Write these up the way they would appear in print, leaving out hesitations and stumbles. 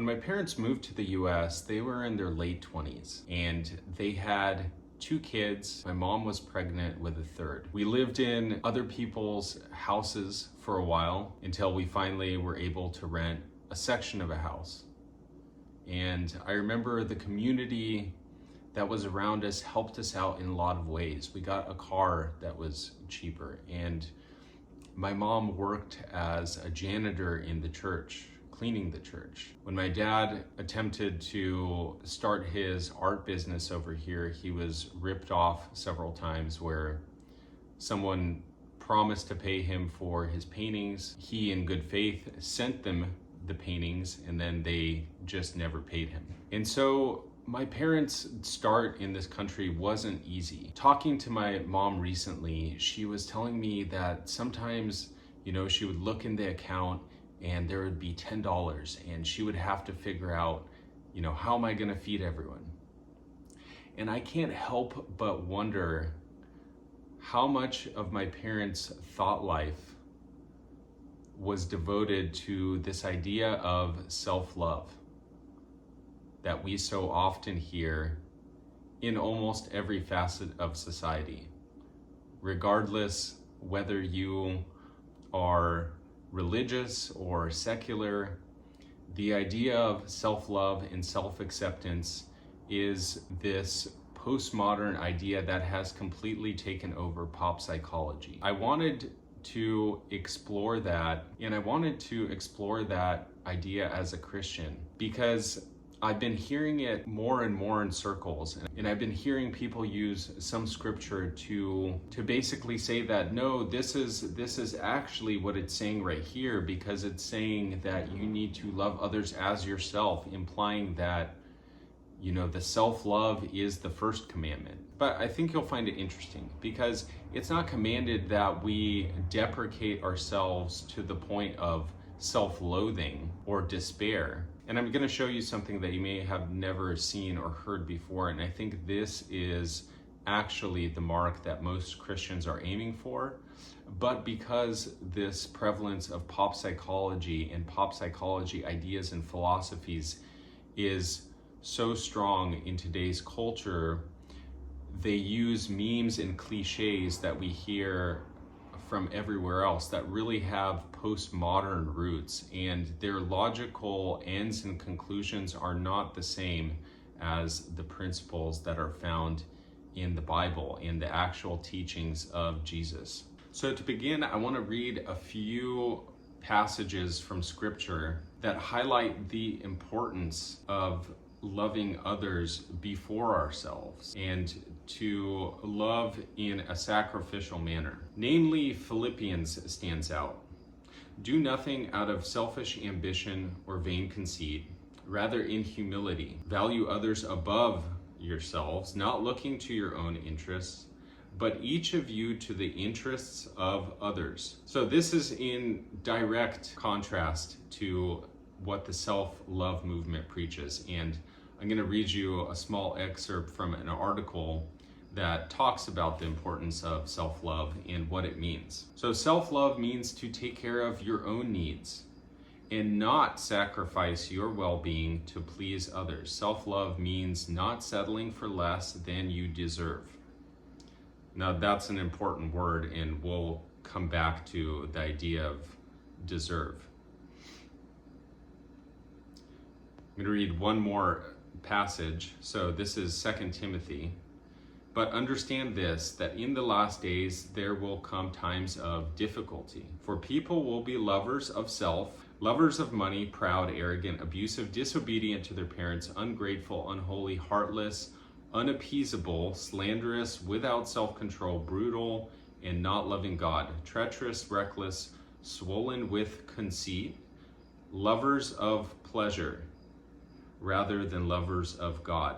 When my parents moved to the US, they were in their late 20s and they had 2 kids. My mom was pregnant with a third. We lived in other people's houses for a while until we finally were able to rent a section of a house. And I remember the community that was around us helped us out in a lot of ways. We got a car that was cheaper, and my mom worked as a janitor in the church, cleaning the church. When my dad attempted to start his art business over here, he was ripped off several times where someone promised to pay him for his paintings. He, in good faith, sent them the paintings, and then they just never paid him. And so my parents' start in this country wasn't easy. Talking to my mom recently, she was telling me that sometimes, she would look in the account and there would be $10 and she would have to figure out, how am I gonna feed everyone? And I can't help but wonder how much of my parents' thought life was devoted to this idea of self-love that we so often hear in almost every facet of society, regardless whether you are religious or secular. The idea of self-love and self-acceptance is this postmodern idea that has completely taken over pop psychology. I wanted to explore that, and I wanted to explore that idea as a Christian because I've been hearing it more and more in circles, and I've been hearing people use some scripture to basically say that no, this is actually what it's saying right here, because it's saying that you need to love others as yourself, implying that the self-love is the first commandment. But I think you'll find it interesting because it's not commanded that we deprecate ourselves to the point of self-loathing or despair. And I'm going to show you something that you may have never seen or heard before, and I think this is actually the mark that most Christians are aiming for. But because this prevalence of pop psychology and pop psychology ideas and philosophies is so strong in today's culture, they use memes and cliches that we hear from everywhere else that really have postmodern roots, and their logical ends and conclusions are not the same as the principles that are found in the Bible, in the actual teachings of Jesus. So to begin, I want to read a few passages from scripture that highlight the importance of loving others before ourselves and to love in a sacrificial manner. Namely, Philippians stands out. Do nothing out of selfish ambition or vain conceit, rather in humility. Value others above yourselves, not looking to your own interests, but each of you to the interests of others. So this is in direct contrast to what the self-love movement preaches. And I'm going to read you a small excerpt from an article that talks about the importance of self-love and what it means. So self-love means to take care of your own needs and not sacrifice your well-being to please others. Self-love means not settling for less than you deserve. Now that's an important word, and we'll come back to the idea of deserve. I'm going to read one more passage. So this is 2 Timothy. But understand this, that in the last days there will come times of difficulty. For people will be lovers of self, lovers of money, proud, arrogant, abusive, disobedient to their parents, ungrateful, unholy, heartless, unappeasable, slanderous, without self-control, brutal, and not loving God, treacherous, reckless, swollen with conceit, lovers of pleasure rather than lovers of God.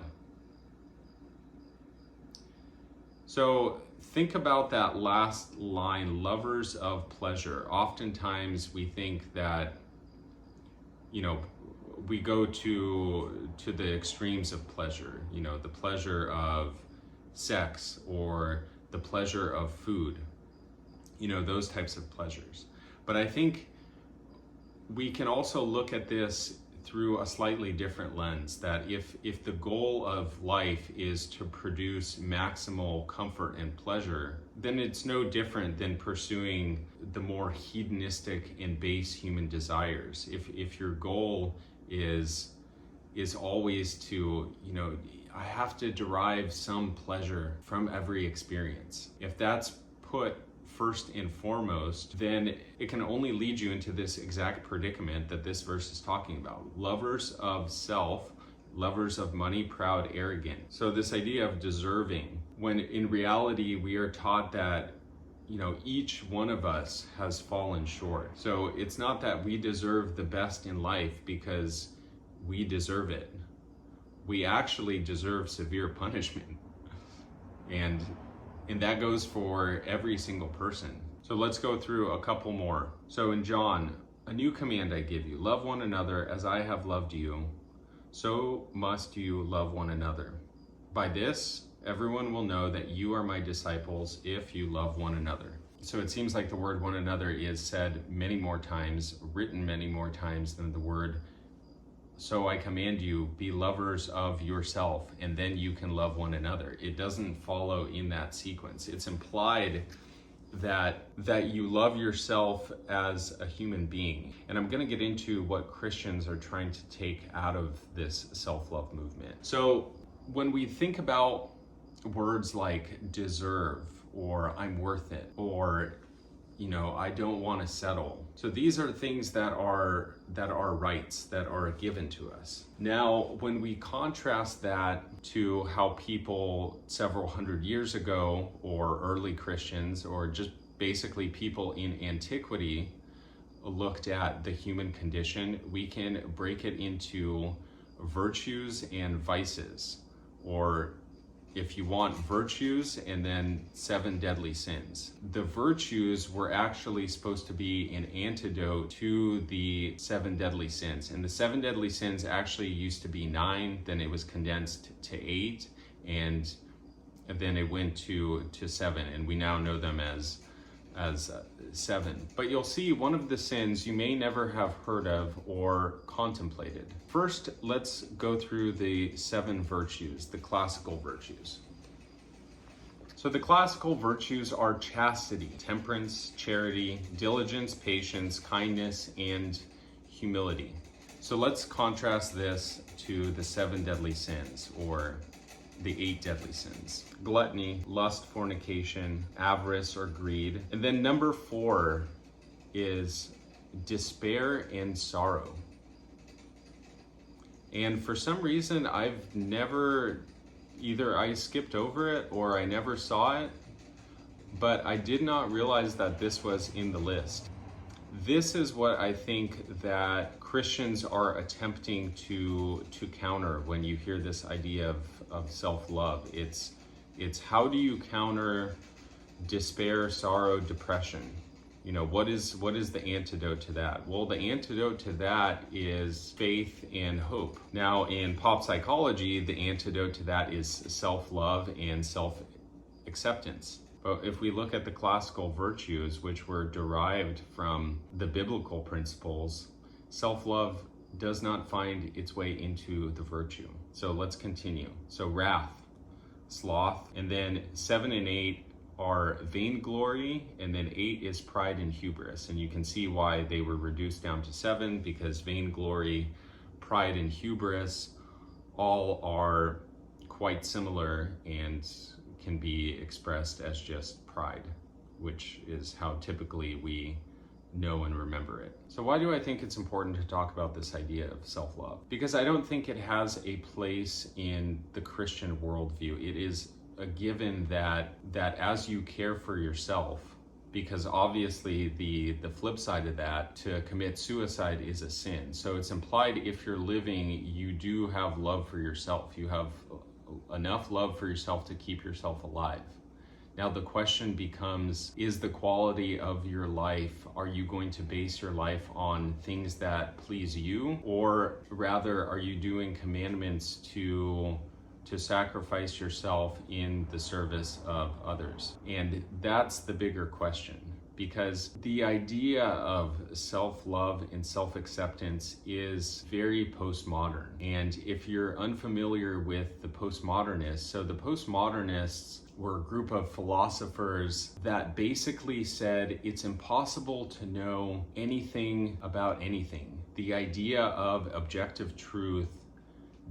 So think about that last line, lovers of pleasure. Oftentimes we think that, we go to the extremes of pleasure, the pleasure of sex or the pleasure of food, those types of pleasures. But I think we can also look at this through a slightly different lens, that if the goal of life is to produce maximal comfort and pleasure, then it's no different than pursuing the more hedonistic and base human desires. If your goal is always to, I have to derive some pleasure from every experience. If that's put first and foremost, then it can only lead you into this exact predicament that this verse is talking about. Lovers of self, lovers of money, proud, arrogant. So this idea of deserving, when in reality we are taught that each one of us has fallen short. So it's not that we deserve the best in life because we deserve it. We actually deserve severe punishment. And that goes for every single person. So let's go through a couple more. So in John, a new command I give you, love one another as I have loved you, so must you love one another. By this, everyone will know that you are my disciples if you love one another. So it seems like the word one another is said many more times, written many more times than the word so I command you, be lovers of yourself, and then you can love one another. It doesn't follow in that sequence. It's implied that you love yourself as a human being. And I'm going to get into what Christians are trying to take out of this self-love movement. So when we think about words like deserve, or I'm worth it, or I don't want to settle. So these are things that are rights that are given to us. Now, when we contrast that to how people several hundred years ago, or early Christians, or just basically people in antiquity looked at the human condition, we can break it into virtues and vices, or if you want, virtues and then 7 deadly sins. The virtues were actually supposed to be an antidote to the 7 deadly sins. And the 7 deadly sins actually used to be 9, then it was condensed to 8, and then it went to 7, and we now know them as 7. But you'll see one of the sins you may never have heard of or contemplated. First, let's go through the 7 virtues, the classical virtues. So the classical virtues are chastity, temperance, charity, diligence, patience, kindness, and humility. So let's contrast this to the 7 deadly sins, or the 8 deadly sins: gluttony, lust, fornication, avarice or greed. And then number 4 is despair and sorrow. And for some reason, I've never, either I skipped over it or I never saw it, but I did not realize that this was in the list. This is what I think that Christians are attempting to counter when you hear this idea of self-love. It's how do you counter despair, sorrow, depression? What is the antidote to that? Well, the antidote to that is faith and hope. Now, in pop psychology, the antidote to that is self-love and self-acceptance. But if we look at the classical virtues, which were derived from the biblical principles, self-love does not find its way into the virtue. So let's continue. So wrath, sloth, and then 7 and 8 are vainglory, and then 8 is pride and hubris. And you can see why they were reduced down to 7, because vainglory, pride, and hubris all are quite similar and can be expressed as just pride, which is how typically we know and remember it. So why do I think it's important to talk about this idea of self-love? Because I don't think it has a place in the Christian worldview. It is a given that as you care for yourself, because obviously the flip side of that, to commit suicide is a sin. So it's implied if you're living, you do have love for yourself. You have enough love for yourself to keep yourself alive. Now the question becomes, is the quality of your life, are you going to base your life on things that please you? Or rather, are you doing commandments to sacrifice yourself in the service of others? And that's the bigger question. because the idea of self-love and self-acceptance is very postmodern. And if you're unfamiliar with the postmodernists, so the postmodernists were a group of philosophers that basically said it's impossible to know anything about anything. The idea of objective truth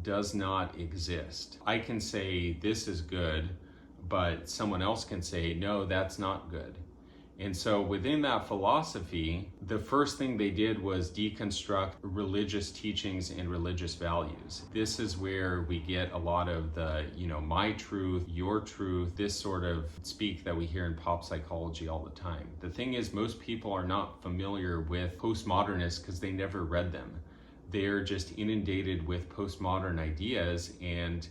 does not exist. I can say this is good, but someone else can say, no, that's not good. And so within that philosophy, the first thing they did was deconstruct religious teachings and religious values. This is where we get a lot of the, my truth, your truth, this sort of speak that we hear in pop psychology all the time. The thing is, most people are not familiar with postmodernists because they never read them. They're just inundated with postmodern ideas, and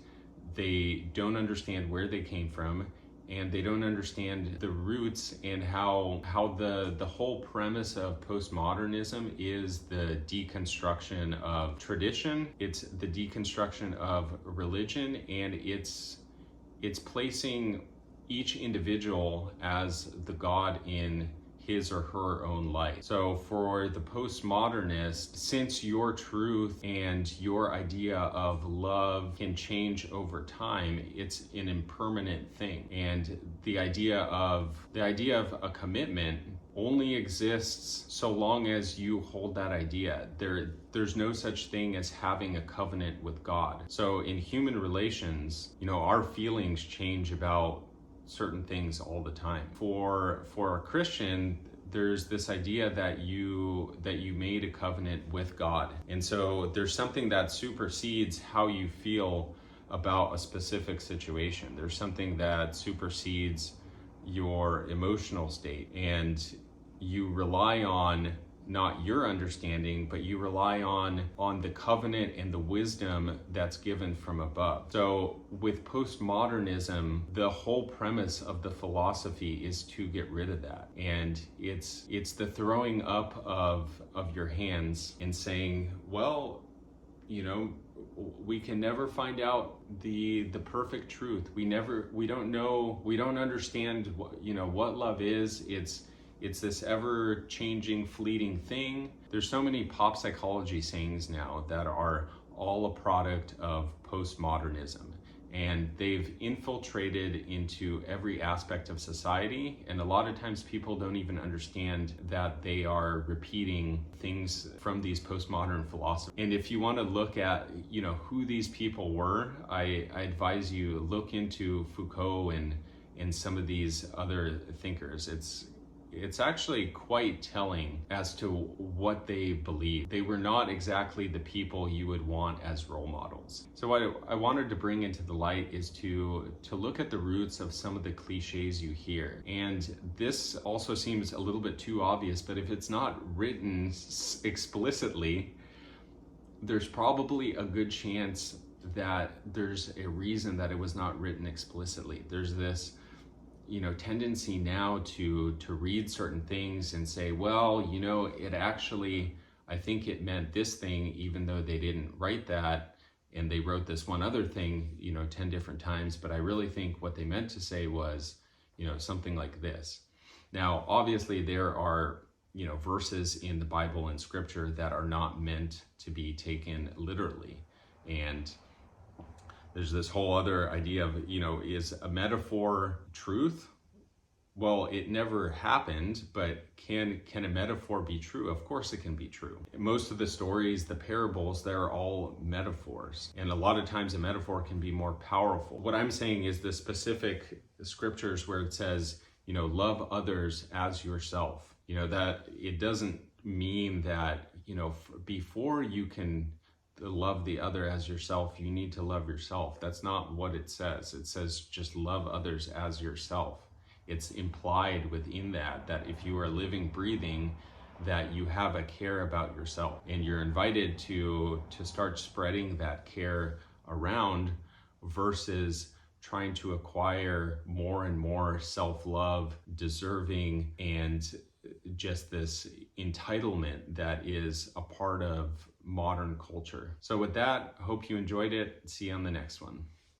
they don't understand where they came from, and they don't understand the roots and how the whole premise of postmodernism is the deconstruction of tradition, it's the deconstruction of religion, and it's placing each individual as the God in his or her own life. So for the postmodernist, since your truth and your idea of love can change over time, it's an impermanent thing. And the idea of a commitment only exists so long as you hold that idea. There's no such thing as having a covenant with God. So in human relations, our feelings change about certain things all the time. For a Christian, there's this idea that you made a covenant with God. And so there's something that supersedes how you feel about a specific situation. There's something that supersedes your emotional state, and you rely on not your understanding, but you rely on the covenant and the wisdom that's given from above. So with postmodernism, the whole premise of the philosophy is to get rid of that. And it's the throwing up of your hands and saying, well, we can never find out the perfect truth. We don't know, we don't understand what love is. It's this ever-changing, fleeting thing. There's so many pop psychology sayings now that are all a product of postmodernism, and they've infiltrated into every aspect of society. And a lot of times people don't even understand that they are repeating things from these postmodern philosophers. And if you want to look at, who these people were, I advise you look into Foucault and some of these other thinkers. It's actually quite telling as to what they believe. They were not exactly the people you would want as role models. So what I wanted to bring into the light is to look at the roots of some of the cliches you hear. And this also seems a little bit too obvious, but if it's not written explicitly, there's probably a good chance that there's a reason that it was not written explicitly. There's this tendency now to read certain things and say, well, it actually, I think it meant this thing, even though they didn't write that, and they wrote this one other thing, 10 different times, but I really think what they meant to say was, something like this. Now, obviously there are, verses in the Bible and scripture that are not meant to be taken literally. And there's this whole other idea of, is a metaphor truth? Well, it never happened, but can a metaphor be true? Of course it can be true. Most of the stories, the parables, they're all metaphors. And a lot of times a metaphor can be more powerful. What I'm saying is the specific scriptures where it says, love others as yourself. That it doesn't mean that, before you can love the other as yourself, you need to love yourself. That's not what it says. It says just love others as yourself. It's implied within that if you are living, breathing, that you have a care about yourself, and you're invited to start spreading that care around versus trying to acquire more and more self-love, deserving, and just this entitlement that is a part of modern culture. So with that, I hope you enjoyed it. See you on the next one.